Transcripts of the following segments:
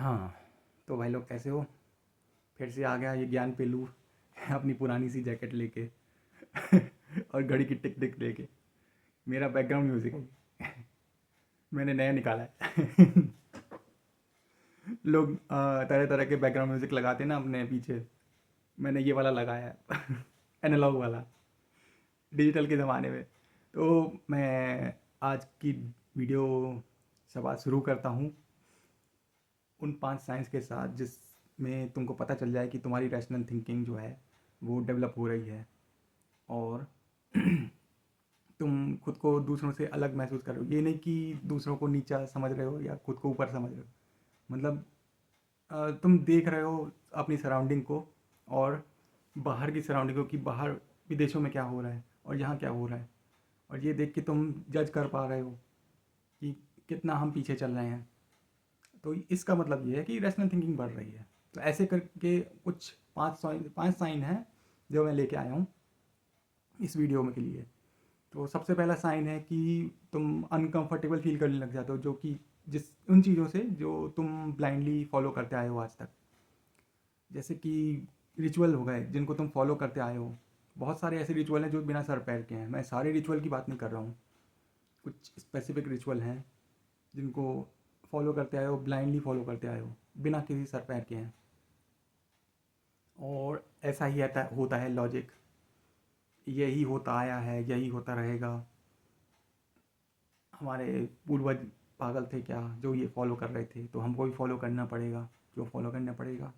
हाँ, तो भाई लोग कैसे हो? फिर से आ गया ये ज्ञान पेलू अपनी पुरानी सी जैकेट लेके और घड़ी की टिक टिक लेके। मेरा बैकग्राउंड म्यूज़िक है ये। मैंने नया निकाला है। लोग तरह तरह के बैकग्राउंड म्यूज़िक लगाते हैं ना अपने पीछे। मैंने ये वाला लगाया है एनालॉग वाला, डिजिटल के ज़माने में। तो मैं आज की वीडियो सवाल शुरू करता हूँ उन 5 साइंस के साथ जिसमें तुमको पता चल जाए कि तुम्हारी रैशनल थिंकिंग जो है वो डेवलप हो रही है, और तुम खुद को दूसरों से अलग महसूस कर रहे हो। ये नहीं कि दूसरों को नीचा समझ रहे हो या खुद को ऊपर समझ रहे हो। मतलब तुम देख रहे हो अपनी सराउंडिंग को, और बाहर की सराउंडिंग को कि बाहर विदेशों में क्या हो रहा है और यहाँ क्या हो रहा है, और ये देख के तुम जज कर पा रहे हो कि कितना हम पीछे चल रहे हैं। तो इसका मतलब ये है कि रैशनल थिंकिंग बढ़ रही है। तो ऐसे करके कुछ 5 साइन हैं जो मैं लेके आया हूँ इस वीडियो में के लिए। तो सबसे पहला साइन है कि तुम अनकंफर्टेबल फील करने लग जाते हो, जो कि जिस उन चीज़ों से जो तुम ब्लाइंडली फॉलो करते आए हो आज तक। जैसे कि रिचुअल हो गए जिनको तुम फॉलो करते आए हो। बहुत सारे ऐसे रिचुअल हैं जो बिना सर पैर के हैं। मैं सारे रिचुअल की बात नहीं कर रहा हूँ, कुछ स्पेसिफिक रिचुअल हैं जिनको फॉलो करते आए हो, ब्लाइंडली फॉलो करते आए हो, बिना किसी सर पैर के हैं। और ऐसा ही आता होता है लॉजिक, यही होता आया है, यही होता रहेगा। हमारे पूर्वज पागल थे क्या जो ये फॉलो कर रहे थे, तो हमको भी फॉलो करना पड़ेगा। क्यों फॉलो करना पड़ेगा,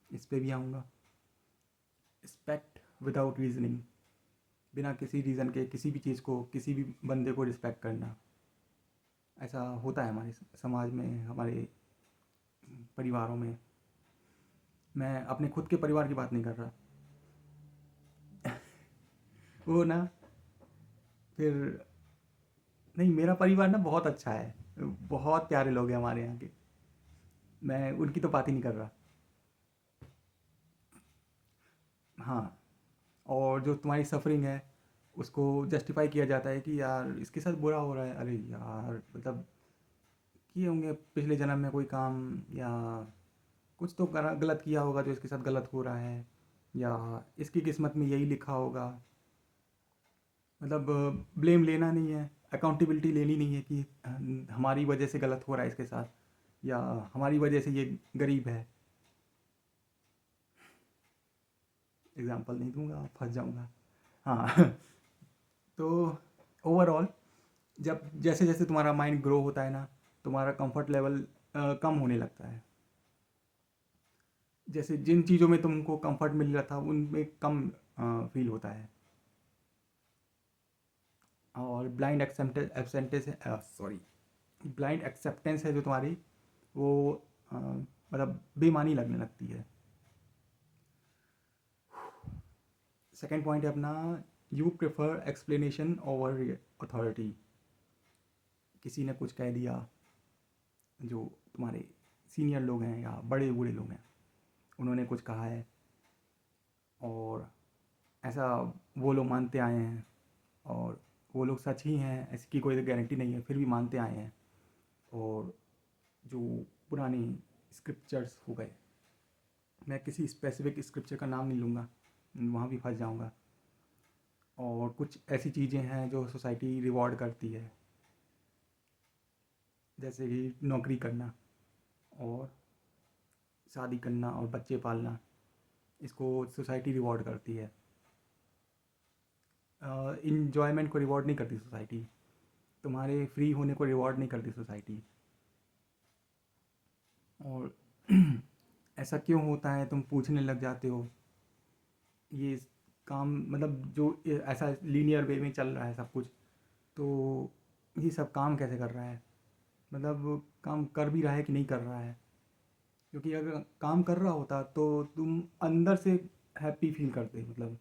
इस पे भी आऊँगा। रिस्पेक्ट विदाउट रीजनिंग, बिना किसी रीज़न के किसी भी चीज़ को, किसी भी बंदे को रिस्पेक्ट करना। ऐसा होता है हमारे समाज में, हमारे परिवारों में। मैं अपने खुद के परिवार की बात नहीं कर रहा। वो ना, फिर नहीं, मेरा परिवार ना बहुत अच्छा है, बहुत प्यारे लोग हैं हमारे यहाँ के। मैं उनकी तो बात ही नहीं कर रहा। हाँ, और जो तुम्हारी सफरिंग है उसको जस्टिफाई किया जाता है कि यार इसके साथ बुरा हो रहा है। अरे यार, मतलब किए होंगे पिछले जन्म में कोई काम, या कुछ तो गलत किया होगा जो इसके साथ गलत हो रहा है, या इसकी किस्मत में यही लिखा होगा। मतलब ब्लेम लेना नहीं है, अकाउंटेबिलिटी लेनी नहीं है कि हमारी वजह से गलत हो रहा है इसके साथ, या हमारी वजह से ये गरीब है। एग्जाम्पल नहीं दूंगा, फंस जाऊंगा। हाँ। तो ओवरऑल, जब जैसे जैसे तुम्हारा माइंड ग्रो होता है ना, तुम्हारा कंफर्ट लेवल कम होने लगता है। जैसे जिन चीज़ों में तुमको कंफर्ट मिल रहा था उनमें कम फील होता है। और blind acceptance sorry blind acceptance है जो तुम्हारी, वो मतलब बेमानी लगने लगती है। सेकेंड पॉइंट है अपना, you prefer explanation over authority. किसी ने कुछ कह दिया, जो तुम्हारे सीनियर लोग हैं या बड़े बूढ़े लोग हैं, उन्होंने कुछ कहा है, और ऐसा वो लोग मानते आए हैं, और वो लोग सच ही हैं, इसकी कोई गारंटी नहीं है, फिर भी मानते आए हैं। और जो पुरानी स्क्रिप्चर्स हो गए, मैं किसी स्पेसिफिक स्क्रिप्चर का नाम नहीं लूँगा, वहाँ भी फंस जाऊँगा। और कुछ ऐसी चीज़ें हैं जो सोसाइटी रिवॉर्ड करती है, जैसे कि नौकरी करना और शादी करना और बच्चे पालना, इसको सोसाइटी रिवॉर्ड करती है। इन्जॉयमेंट को रिवॉर्ड नहीं करती सोसाइटी, तुम्हारे फ्री होने को रिवॉर्ड नहीं करती सोसाइटी। और ऐसा क्यों होता है तुम पूछने लग जाते हो। ये काम, मतलब जो ऐसा लीनियर वे में चल रहा है सब कुछ, तो ये सब काम कैसे कर रहा है, मतलब काम कर भी रहा है कि नहीं कर रहा है। क्योंकि अगर काम कर रहा होता तो तुम अंदर से हैप्पी फील करते। मतलब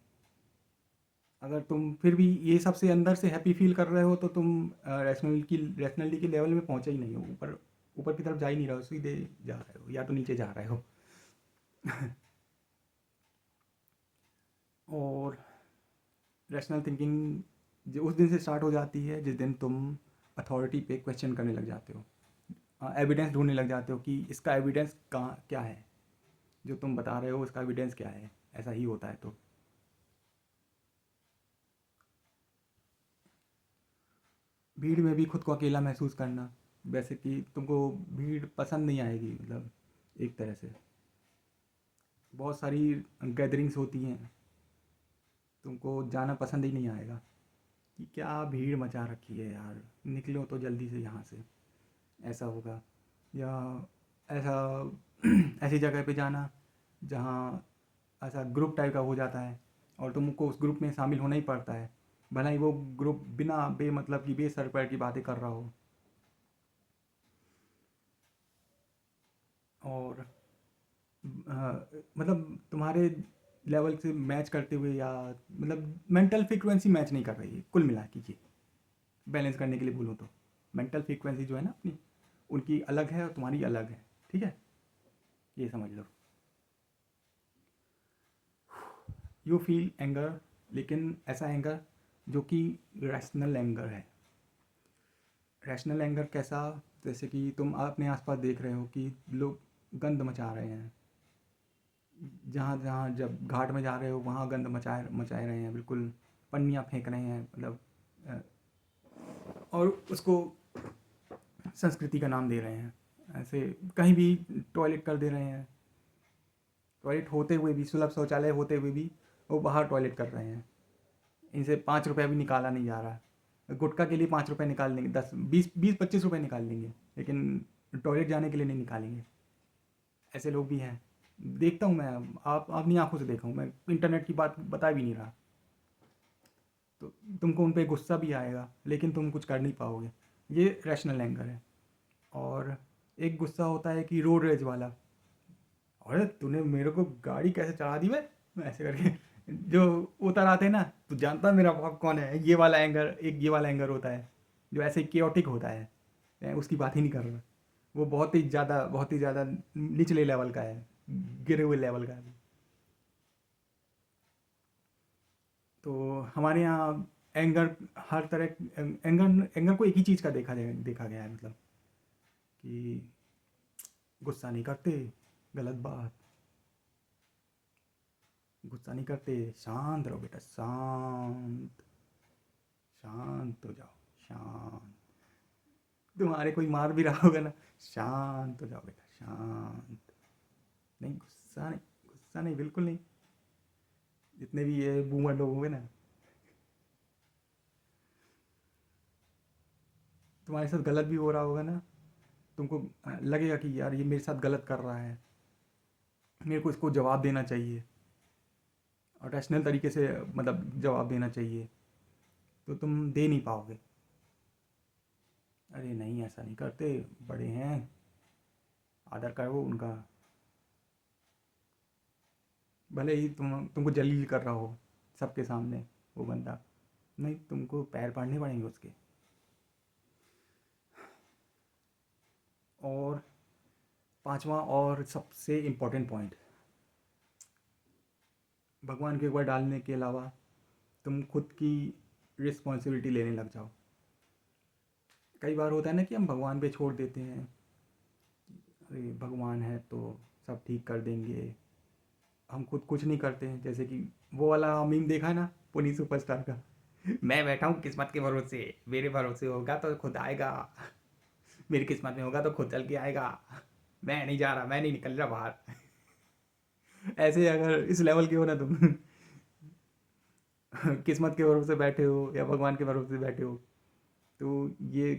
अगर तुम फिर भी ये सबसे अंदर से हैप्पी फील कर रहे हो तो तुम रैशनलिटी के लेवल में पहुंचे ही नहीं हो, ऊपर ऊपर की तरफ जा ही नहीं रहे हो, सीधे जा रहे हो या तो नीचे जा रहे हो। और रैशनल थिंकिंग जो उस दिन से स्टार्ट हो जाती है जिस दिन तुम अथॉरिटी पे क्वेश्चन करने लग जाते हो। एविडेंस ढूंढने लग जाते हो कि इसका एविडेंस कहाँ क्या है, जो तुम बता रहे हो उसका एविडेंस क्या है। ऐसा ही होता है। तो भीड़ में भी खुद को अकेला महसूस करना, वैसे कि तुमको भीड़ पसंद नहीं आएगी, मतलब एक तरह से बहुत सारी गैदरिंग्स होती हैं, तुमको जाना पसंद ही नहीं आएगा कि क्या भीड़ मचा रखी है यार, निकलो तो जल्दी से यहाँ से, ऐसा होगा। या ऐसा ऐसी जगह पे जाना जहाँ ऐसा ग्रुप टाइप का हो जाता है और तुमको उस ग्रुप में शामिल होना ही पड़ता है, भला ही वो ग्रुप बिना बेमतलब की बेसर पैर की बातें कर रहा हो। और मतलब तुम्हारे लेवल से मैच करते हुए, या मतलब मेंटल फ्रीक्वेंसी मैच नहीं कर रही है कुल मिला के, बैलेंस करने के लिए बोलूँ तो मेंटल फ्रीक्वेंसी जो है ना अपनी, उनकी अलग है और तुम्हारी अलग है, ठीक है, ये समझ लो। यू फील एंगर, लेकिन ऐसा एंगर जो कि रैशनल एंगर है। रैशनल एंगर कैसा? जैसे कि तुम अपने आसपास देख रहे हो कि लोग गंद मचा रहे हैं, जहाँ जहाँ जब घाट में जा रहे हो वहाँ गंद मचाए मचाए रहे हैं, बिल्कुल पन्नियाँ फेंक रहे हैं, मतलब अ, और उसको संस्कृति का नाम दे रहे हैं। ऐसे कहीं भी टॉयलेट कर दे रहे हैं, टॉयलेट होते हुए भी, सुलभ शौचालय होते हुए भी वो बाहर टॉयलेट कर रहे हैं। इनसे 5 रुपया भी निकाला नहीं जा रहा। गुटखा के लिए 5 रुपये निकाल लेंगे, 10 20 20 25 रुपये निकाल लेंगे, लेकिन टॉयलेट जाने के लिए नहीं निकालेंगे। ऐसे लोग भी हैं, देखता हूँ मैं। आप अपनी आंखों से देखा हूँ मैं, इंटरनेट की बात बता भी नहीं रहा। तो तुमको उन पर गुस्सा भी आएगा, लेकिन तुम कुछ कर नहीं पाओगे। ये रैशनल एंगर है। और एक गुस्सा होता है कि रोड रेज वाला, अरे तूने मेरे को गाड़ी कैसे चढ़ा दी मैं ऐसे करके, जो उतर आते हैं ना, तो जानता है मेरा बाप कौन है, ये वाला एंगर। एक ये वाला एंगर होता है जो ऐसे केओटिक होता है, मैं उसकी बात ही नहीं कर रहा। वो बहुत ही ज़्यादा निचले लेवल का है, गिरे हुए लेवल का है। तो हमारे यहाँ एंगर, हर तरह एंगर एंगर को एक ही चीज़ का देखा गया है, मतलब कि गुस्सा नहीं करते, गलत बात, गुस्सा नहीं करते, शांत रहो बेटा, शांत, शांत हो जाओ, शांत। तुम्हारे कोई मार भी रहा होगा ना, शांत हो जाओ बेटा, शांत। नहीं, गुस्सा नहीं, गुस्सा नहीं, बिल्कुल नहीं। जितने भी ये बूमर लोग होंगे ना, तुम्हारे साथ गलत भी हो रहा होगा ना, तुमको लगेगा कि यार ये मेरे साथ गलत कर रहा है, मेरे को इसको जवाब देना चाहिए, और रैशनल तरीके से मतलब जवाब देना चाहिए, तो तुम दे नहीं पाओगे। अरे नहीं, ऐसा नहीं करते, बड़े हैं, आदर करो उनका, भले ही तुमको जलील कर रहा हो सबके सामने वो बंदा, नहीं, तुमको पैर पड़ने पड़ेंगे उसके। और पांचवा और सबसे इम्पोर्टेंट पॉइंट, भगवान के ऊपर डालने के अलावा तुम खुद की रिस्पॉन्सिबिलिटी लेने लग जाओ। कई बार होता है ना कि हम भगवान पे छोड़ देते हैं, अरे भगवान है तो सब ठीक कर देंगे, हम खुद कुछ नहीं करते हैं। जैसे कि वो वाला मीम देखा है ना, पुनीत सुपरस्टार का, मैं बैठा हूँ किस्मत के भरोसे, मेरे भरोसे होगा तो खुद आएगा, मेरी किस्मत में होगा तो खुद चल के आएगा, मैं नहीं जा रहा, मैं नहीं निकल रहा बाहर। ऐसे अगर इस लेवल के हो ना तुम, किस्मत के भरोसे बैठे हो या भगवान के भरोसे बैठे हो, तो ये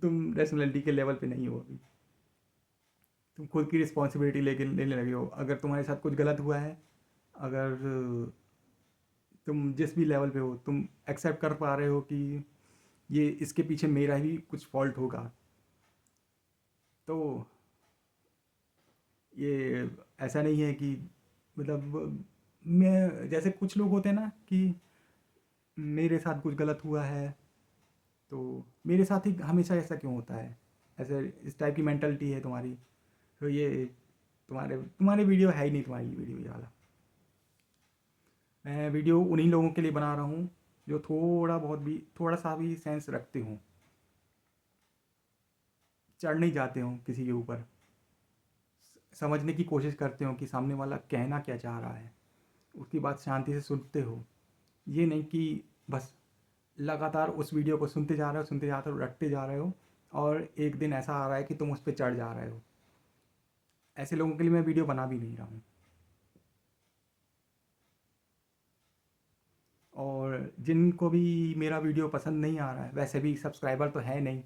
तुम रैशनैलिटी के लेवल पे नहीं हो अभी। तुम खुद की रिस्पॉन्सिबिलिटी लेके लेने लगे हो। अगर तुम्हारे साथ कुछ गलत हुआ है, अगर तुम जिस भी लेवल पे हो, तुम एक्सेप्ट कर पा रहे हो कि ये इसके पीछे मेरा ही कुछ फॉल्ट होगा, तो ये ऐसा नहीं है कि मतलब, मैं जैसे कुछ लोग होते हैं ना कि मेरे साथ कुछ गलत हुआ है तो मेरे साथ ही हमेशा ऐसा क्यों होता है, ऐसे इस टाइप की मेंटलिटी है तुम्हारी। तो ये तुम्हारे तुम्हारे वीडियो है ही नहीं, तुम्हारी वीडियो ये वाला। मैं वीडियो उन्हीं लोगों के लिए बना रहा हूँ जो थोड़ा सा भी सेंस रखते हों, चढ़ नहीं जाते हो किसी के ऊपर, समझने की कोशिश करते हो कि सामने वाला कहना क्या चाह रहा है, उसकी बात शांति से सुनते हो। ये नहीं कि बस लगातार उस वीडियो को सुनते जा रहे हो, सुनते जाते हो, रटते जा रहे हो, और एक दिन ऐसा आ रहा है कि तुम उस पर चढ़ जा रहे हो। ऐसे लोगों के लिए मैं वीडियो बना भी नहीं रहा हूँ। और जिनको भी मेरा वीडियो पसंद नहीं आ रहा है, वैसे भी सब्सक्राइबर तो है नहीं,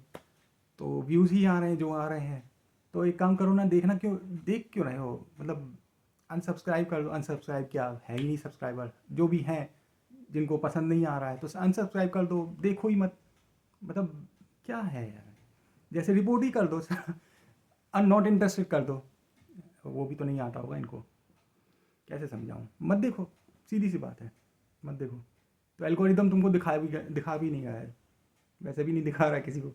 तो व्यूज़ ही आ रहे हैं जो आ रहे हैं, तो एक काम करो ना, देखना क्यों, देख क्यों रहे हो, मतलब अनसब्सक्राइब कर दो। अनसब्सक्राइब क्या, है ही नहीं सब्सक्राइबर, जो भी हैं जिनको पसंद नहीं आ रहा है तो अनसब्सक्राइब कर दो, देखो ही मत। मतलब क्या है यार, जैसे रिपोर्ट ही कर दो नॉट इंटरेस्टेड कर दो, वो भी तो नहीं आता होगा इनको, कैसे समझाऊँ, मत देखो, सीधी सी बात है, मत देखो। तो एल्गोरिदम तुमको दिखा भी नहीं रहा है, वैसे भी नहीं दिखा रहा है किसी को।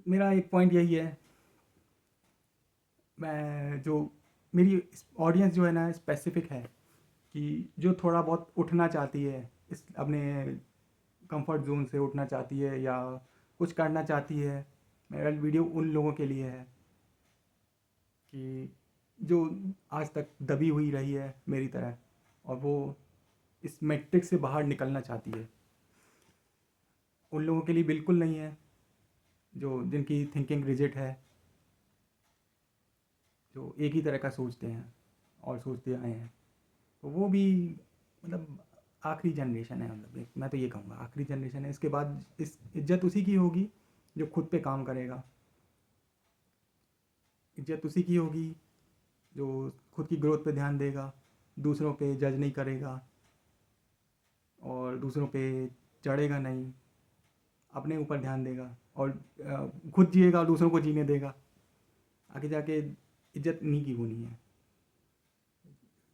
मेरा एक पॉइंट यही है, मैं जो मेरी ऑडियंस जो है ना स्पेसिफिक है, कि जो थोड़ा बहुत उठना चाहती है, इस अपने कंफर्ट जोन से उठना चाहती है या कुछ करना चाहती है, मेरा वीडियो उन लोगों के लिए है कि जो आज तक दबी हुई रही है मेरी तरह, और वो इस मैट्रिक्स से बाहर निकलना चाहती है। उन लोगों के लिए बिल्कुल नहीं है जो जिनकी थिंकिंग रिजिड है, जो एक ही तरह का सोचते हैं और सोचते आए हैं, तो वो भी मतलब आखिरी जनरेशन है, मतलब मैं तो ये कहूँगा आखिरी जनरेशन है। इसके बाद इस इज्जत उसी की होगी जो खुद पे काम करेगा, इज्जत उसी की होगी जो खुद की ग्रोथ पे ध्यान देगा, दूसरों पे जज नहीं करेगा और दूसरों पे चढ़ेगा नहीं, अपने ऊपर ध्यान देगा और खुद जिएगा और दूसरों को जीने देगा। आगे जाके इज्जत इन्हीं की होनी है।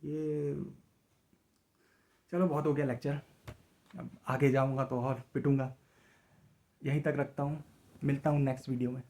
ये चलो बहुत हो गया लेक्चर, अब आगे जाऊँगा तो और पिटूँगा, यहीं तक रखता हूँ, मिलता हूँ नेक्स्ट वीडियो में।